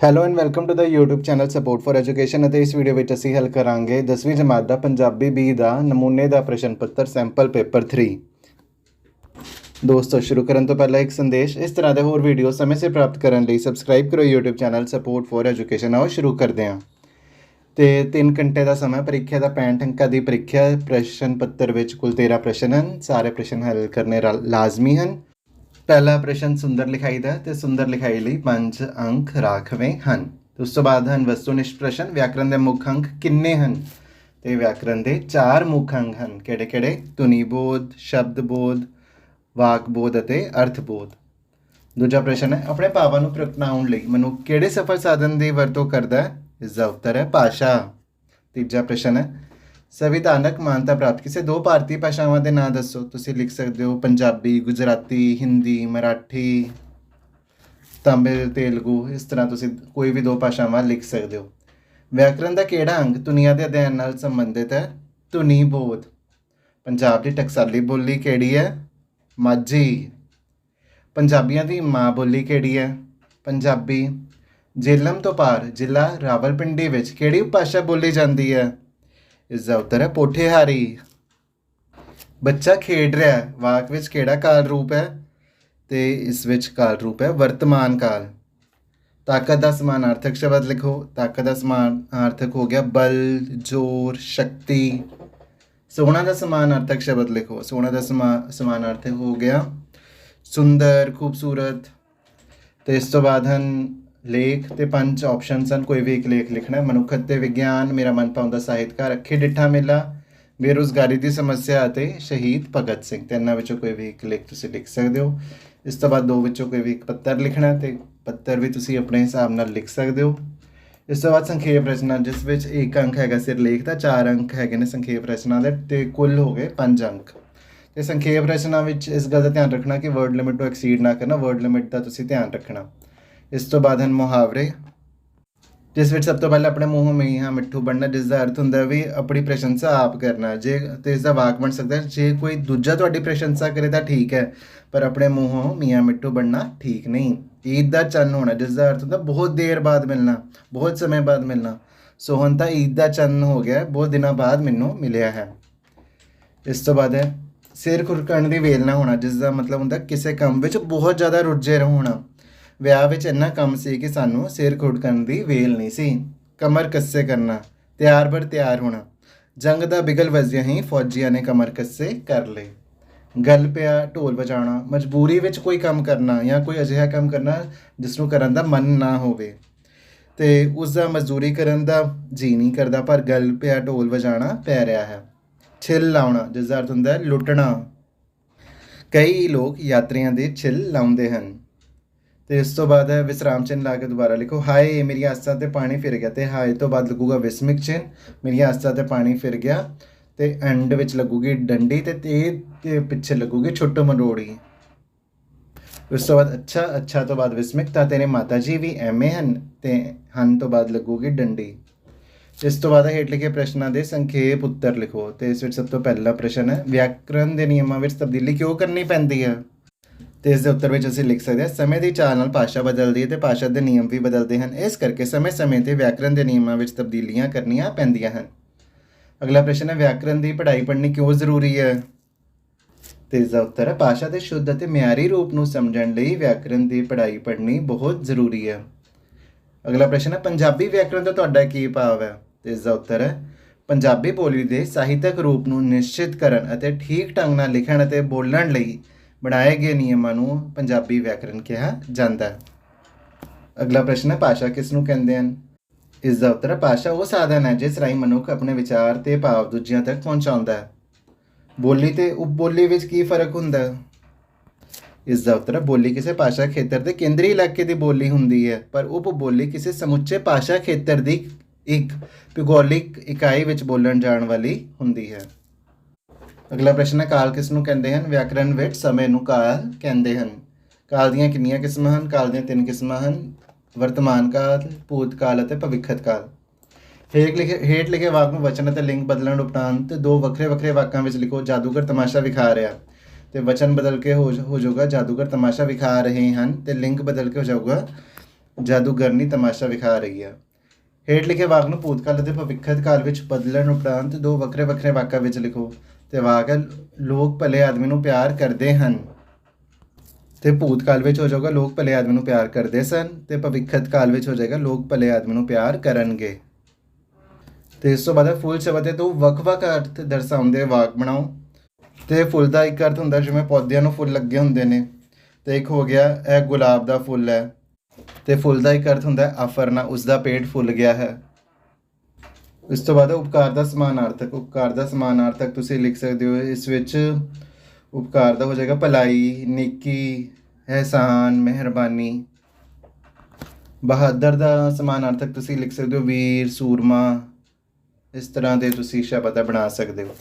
Hello and welcome to the YouTube channel support for education. ਅਤੇ ਇਸ video ਵਿੱਚ ਅਸੀਂ ਹੱਲ ਕਰਾਂਗੇ 10ਵੀਂ ਜਮਾਤ ਦਾ ਪੰਜਾਬੀ ਬੀ ਦਾ ਨਮੂਨੇ ਦਾ ਪ੍ਰਸ਼ਨ ਪੱਤਰ ਸੈਂਪਲ ਪੇਪਰ 3। ਦੋਸਤੋ, ਸ਼ੁਰੂ ਕਰਨ ਤੋਂ ਪਹਿਲਾਂ ਇੱਕ ਸੰਦੇਸ਼। ਇਸ ਤਰ੍ਹਾਂ ਦੇ ਹੋਰ ਵੀਡੀਓ ਸਮੇਂ ਸਿਰ ਪ੍ਰਾਪਤ ਕਰਨ ਲਈ ਸਬਸਕ੍ਰਾਈਬ ਕਰੋ YouTube channel support for education. ਆਓ ਸ਼ੁਰੂ ਕਰਦੇ ਹਾਂ। ਤੇ 3 ਘੰਟੇ ਦਾ ਸਮਾਂ, ਪ੍ਰੀਖਿਆ ਦਾ 65 ਅੰਕਾਂ ਦੀ ਪ੍ਰੀਖਿਆ। ਪ੍ਰਸ਼ਨ ਪੱਤਰ ਵਿੱਚ ਕੁੱਲ 13 ਪ੍ਰਸ਼ਨ ਹਨ। ਸਾਰੇ ਪ੍ਰਸ਼ਨ ਹੱਲ ਕਰਨੇ ਲਾਜ਼ਮੀ ਹਨ। पहला प्रश्न सुंदर लिखाई का तो सुंदर लिखाई लिए 5 अंक राखवे हैं। उस तो बाद हैं वस्तुनिष्ठ प्रश्न। व्याकरण के मुख अंक किन्ने हैं? तो व्याकरण के 4 मुख अंक हैं। किहड़े किहड़े? धुनीबोध, शब्दबोध, वाकबोध और अर्थबोध। दूजा प्रश्न है, अपने भावां नूं प्रगटाउण लई मनुख किहड़े सफल साधन की वरतों करता है? इसका उत्तर है भाषा। तीजा प्रश्न है, संविधानक मानता प्राप्त किसी 2 भारतीय भाषावां के नाम दसो। तुसीं लिख सकते हो पंजाबी, गुजराती, हिंदी, मराठी, तमिल, तेलगू। इस तरह तुसीं कोई भी 2 भाषावां लिख सकते हो। व्याकरण का किहड़ा अंग धुनियां के अध्ययन नाल संबंधित है? धुनी बोध। पंजाब की टकसाली बोली किहड़ी है? माझी। पंजाबियों की माँ बोली किहड़ी है? पंजाबी। झेलम तो पार जिला रावलपिंडी विच किहड़ी भाषा बोली जाती है? इसका उत्तर है पोठेहारी। बच्चा खेड रहा है, वाक विच किहड़ा काल रूप है? तो इस विच काल रूप है वर्तमान काल। ताकत का समानार्थक शब्द लिखो। ताकत का समानार्थक हो गया बल, जोर, शक्ति। सोहना का समानार्थक शब्द लिखो। सोहना का समानार्थक हो गया सुंदर, खूबसूरत। तो इस तो बाद हैं लेख ते 5 ऑप्शन हैं। कोई भी एक लेख लिखना है। मनुखत ते विज्ञान, मेरा मनपसंद साहित्यकार, अखी डिठा मेला, बेरोज़गारी की समस्या और शहीद भगत सिंह। तो इन्होंने विचों कोई भी एक लेख तुसीं लिख सकते हो। इस तो बाद 2 विचों कोई भी एक पत्र लिखना है। तो पत्र भी तुसीं अपने हिसाब नाल लिख सकते हो। इस तो बाद संखेप रचना, जिस विच 1 अंक है सिर लेख का, 4 अंक है संखेप रचना के, तो कुल हो गए 5 अंक। तो संखेप रचना में इस गल का ध्यान रखना कि वर्ड लिमिट को एक्सीड ना करना। वर्ड लिमिट का तुसीं ध्यान रखना। इस तो बाद हैं मुहावरे, जिस विच सब तो पहले अपने मूँहों में हाँ मिठू बनना, जिसका अर्थ होंदा भी अपनी प्रशंसा आप करना। जे तो इसका वाक बन सकता है, जे कोई दूजा तुहाडी प्रशंसा करे तो ठीक है, पर अपने मूँहों मियाँ मिठू बनना ठीक नहीं। ईद का चन्न होना, जिसका अर्थ होंदा बहुत देर बाद मिलना, बहुत समय बाद मिलना। सो हुण तां ईद का चन्न हो गया, बहुत दिनों बाद मैनूं मिलिया है। इस तो बाद है सिर खुरकण दी वेल ना होना, जिसका मतलब होंदा किसी काम विच बहुत ज़्यादा रुझे होना। ਵਿਆਹ ਵਿੱਚ ਇੰਨਾ ਕੰਮ ਸੀ ਕਿ ਸਾਨੂੰ ਸਿਰ ਖੁਰਕਣ ਦੀ ਵੇਲ ਨਹੀਂ ਸੀ। ਕਮਰ ਕੱਸੇ ਕਰਨਾ, ਤਿਆਰ ਬਰ ਤਿਆਰ ਹੋਣਾ। ਜੰਗ ਦਾ ਬਿਗਲ ਵੱਜਿਆ ਹੀ ਫੌਜੀਆਂ ਨੇ ਕਮਰ ਕੱਸੇ ਕਰ ਲਏ। ਗਲ ਪਿਆ ਢੋਲ ਵਜਾਉਣਾ, ਮਜਬੂਰੀ ਵਿੱਚ ਕੋਈ ਕੰਮ ਕਰਨਾ ਜਾਂ ਕੋਈ ਅਜਿਹਾ ਕੰਮ ਕਰਨਾ ਜਿਸ ਨੂੰ ਕਰਨ ਦਾ ਮਨ ਨਾ ਹੋਵੇ ਅਤੇ ਉਸ ਦਾ ਮਜ਼ਦੂਰੀ ਕਰਨ ਦਾ ਜੀ ਨਹੀਂ ਕਰਦਾ, ਪਰ ਗਲ ਪਿਆ ਢੋਲ ਵਜਾਉਣਾ ਪੈ ਰਿਹਾ ਹੈ। ਛਿੱਲ ਲਾਉਣਾ, ਜਿਸ ਦਾ ਅਰਥ ਹੁੰਦਾ ਲੁੱਟਣਾ। ਕਈ ਲੋਕ ਯਾਤਰੀਆਂ ਦੇ ਛਿੱਲ ਲਾਉਂਦੇ ਹਨ। तो इस तो बाद है विश्राम चिन्ह ला के दोबारा लिखो। हाय मेरी आस्था ते पानी फिर गया। तो हाय तो बाद लगूगा विस्मिक चिन्ह, मेरी आस्था ते पानी फिर गया। तो एंड विच लगूगी डंडी, ते पिछे लगूगी छुट्ट मरोड़ी। उस तो बाद अच्छा अच्छा तो बाद विस्मिक, ता तेरे माता जी भी एमे हन तो बाद लगूगी डंडी। इस तो बाद हेठ लिखे प्रश्नों के संखेप उत्तर लिखो। तो इस सब तो पहला प्रश्न है, व्याकरण के नियमों में तब्दीली क्यों करनी पैंदी है? तो इसके उत्तर में असं लिख सकते हैं, समय की चाल नाल भाषा बदलती है तो भाषा के नियम भी बदलते हैं। इस करके समय समय पर व्याकरण के नियमों में तब्दीलियां करनियां पैंदियां हैं। अगला प्रश्न है, व्याकरण की पढ़ाई पढ़नी क्यों जरूरी है? तो इसका उत्तर है, भाषा के शुद्ध और म्यारी रूप को समझण लई व्याकरण की पढ़ाई पढ़नी बहुत जरूरी है। अगला प्रश्न है, पंजाबी व्याकरण का तुहाडा की भाव है? तो इसका उत्तर है, पंजाबी बोली के ਸਾਹਿਤਕ रूप को निश्चित करन अते ठीक ढंग नाल लिखण अते बोलण लई बनाए गए नियमों को पंजाबी व्याकरण कहा जाता है। अगला प्रश्न है, भाषा किसनों कहते हैं? इसका उत्तर है, भाषा वो साधन है जिस राही मनुख अपने विचार ते भाव दूजियां तक पहुँचाता है। बोली ते उपबोली विच की फर्क हुंदा है? इसका उत्तर है, बोली किसी भाषा खेतर के केंद्री इलाके की बोली हुंदी है, पर उपबोली किसी समुचे भाषा खेतर की एक भूगोलिक इकाई विच बोलन जाण वाली हुंदी है। अगला प्रश्न है, काल किसनों कहते हैं? व्याकरण विच समय नूं काल कहते हैं। काल दीयां कितनियां किस्मां हैं? काल दीयां 3 किस्मां हैं, वर्तमान काल, भूतकाल और भविष्यत काल। हेठ लिखे वाक में वचन और लिंग बदलण उपरांत 2 ਵੱਖਰੇ ਵੱਖਰੇ वाकों में लिखो। जादूगर तमाशा विखा रहा। तो वचन बदल के हो जाऊगा जादूगर तमाशा विखा रहे हैं, तो लिंग बदल के हो जाऊगा ਜਾਦੂਗਰਨੀ ਤਮਾਸ਼ਾ ਵਿਖਾ ਰਹੀ ਹੈ। ਹੇਠ ਲਿਖੇ ਵਾਕ ਨੂੰ ਭੂਤਕਾਲ ਅਤੇ ਭਵਿੱਖਤ ਕਾਲ ਵਿੱਚ ਬਦਲਣ ਉਪਰੰਤ ਦੋ ਵੱਖਰੇ ਵੱਖਰੇ ਵਾਕਾਂ ਵਿੱਚ ਲਿਖੋ। ਅਤੇ ਵਾਕ ਹੈ, ਲੋਕ ਭਲੇ ਆਦਮੀ ਨੂੰ ਪਿਆਰ ਕਰਦੇ ਹਨ। ਅਤੇ ਭੂਤਕਾਲ ਵਿੱਚ ਹੋ ਜਾਊਗਾ ਲੋਕ ਭਲੇ ਆਦਮੀ ਨੂੰ ਪਿਆਰ ਕਰਦੇ ਸਨ, ਅਤੇ ਭਵਿੱਖਤ ਕਾਲ ਵਿੱਚ ਹੋ ਜਾਏਗਾ ਲੋਕ ਭਲੇ ਆਦਮੀ ਨੂੰ ਪਿਆਰ ਕਰਨਗੇ। ਅਤੇ ਇਸ ਤੋਂ ਬਾਅਦ ਫੁੱਲ ਸ਼ਬਦ ਹੈ, ਤੋਂ ਵੱਖ-ਵੱਖ ਅਰਥ ਦਰਸਾਉਂਦੇ ਵਾਕ ਬਣਾਓ। ਅਤੇ ਫੁੱਲ ਦਾ ਇੱਕ ਅਰਥ ਹੁੰਦਾ ਜਿਵੇਂ ਪੌਦਿਆਂ ਨੂੰ ਫੁੱਲ ਲੱਗੇ ਹੁੰਦੇ ਨੇ, ਅਤੇ ਇੱਕ ਹੋ ਗਿਆ ਇਹ ਗੁਲਾਬ ਦਾ ਫੁੱਲ ਹੈ। ਅਤੇ ਫੁੱਲ ਦਾ ਇੱਕ ਅਰਥ ਹੁੰਦਾ ਆਫਰਨਾ, ਉਸਦਾ ਪੇਟ ਫੁੱਲ ਗਿਆ ਹੈ। ਇਸ ਤੋਂ ਬਾਅਦ ਉਪਕਾਰ ਦਾ ਸਮਾਨਾਰਥਕ। ਉਪਕਾਰ ਦਾ ਸਮਾਨਾਰਥਕ ਤੁਸੀਂ ਲਿਖ ਸਕਦੇ ਹੋ, ਇਸ ਵਿੱਚ ਉਪਕਾਰ ਦਾ ਹੋ ਜਾਏਗਾ ਭਲਾਈ, ਨੇਕੀ, ਅਹਿਸਾਨ, ਮਿਹਰਬਾਨੀ। ਬਹਾਦਰ ਦਾ ਸਮਾਨਾਰਥਕ ਤੁਸੀਂ ਲਿਖ ਸਕਦੇ ਹੋ ਵੀਰ, ਸੂਰਮਾ। ਇਸ ਤਰ੍ਹਾਂ ਦੇ ਤੁਸੀਂ ਸ਼ਬਦ ਬਣਾ ਸਕਦੇ ਹੋ।